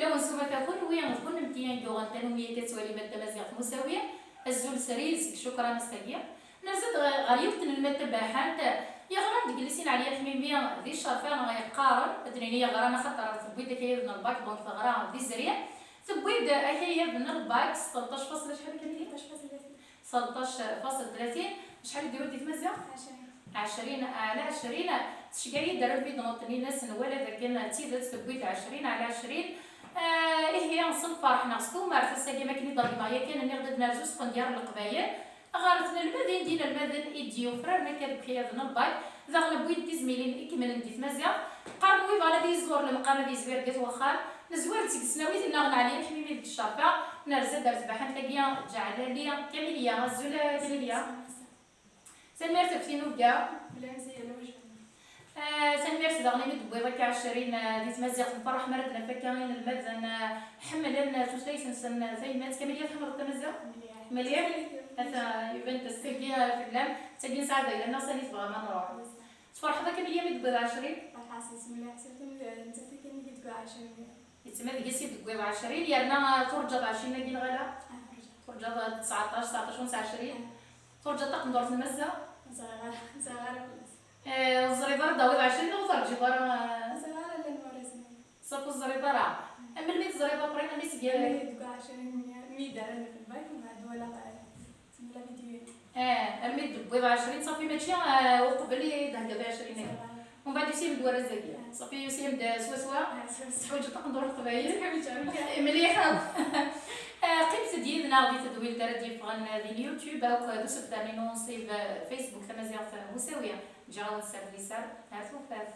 لا ونسوما تاكل ويا نكون متيان دوغان تنمية كتوالي مادة مزيغ مساوية الزول سريز شكرا نستقيا نزيد غريبت المادة باحات يا غرام تجلسين عليا حميمية ذي الشرفان غيقارن ادريني غرانا خطر ثبيت كيدنا الباك دونك غرام ذي زريع ثبيت كيدنا الباك 16 فاصل شحال كان 16.30 شحال ديرو ديك مزيغ 20 على 20 تشقاي دار في نوطني ناس ولا ذاك كان تيزات ثبيت 20 على 20 هي نصنف فرحنا خصو مارس الساقي ما كاين ضرب معايا كان نغدد نرجس ديال القبايل غارتنا المدن ديال المدن ايديو فرنا كان كيادنا الباك زغنا بويد تزميلين يكمل نديت مزيان قارنوي فوالا دي زور المقام دي زوير قالت واخا نزوار تيك سناويت نغنى عليا حميمي ديك الشرفه نرزا دارت بحال تلاقيا جعل ليا كامليا الزوله كامليا سمير تفتينو كاع بلا مزيان واش سمير تدغني مد بيضا 20 ديت مزيغ نفرح مردنا فكاين المدن حملنا توسليس نسن زي ما كامليا تحمر مزيغ مليح هذا يبان تستقيا في اللام تجي سعاده لان صاني تبغى ما نروح تفرح هذاك مليا مد بيضا 20 الحاسس ملي حسيت انت فيك كي تقول 20 يتما ديك تقوي 20 يالنا ترجع 20 كاين غلا ترجع 19 20 ترجع تقدر في المزه زغاره الزريبه داوي 20 وترجع برا زغاره للمورزين صافو الزريبه راه اما الميت الزريبه قرينا نيس ديال تقول 20 ميدان في الباك ومع ولا تملا فيديو الميت بيض 20 صافي ماشي وقبل دهكا 20 ومن بعد يسيم دوار الزكيه صافي يسيم سوا حوايج تقدر القبايل مليحه قيمت ديالنا غادي تدويل دار ديال فغان ديال اليوتيوب هاك دوسو ثاني نونسيف فيسبوك تمازيغ مساويه جاو نسال لي سار هاتو فات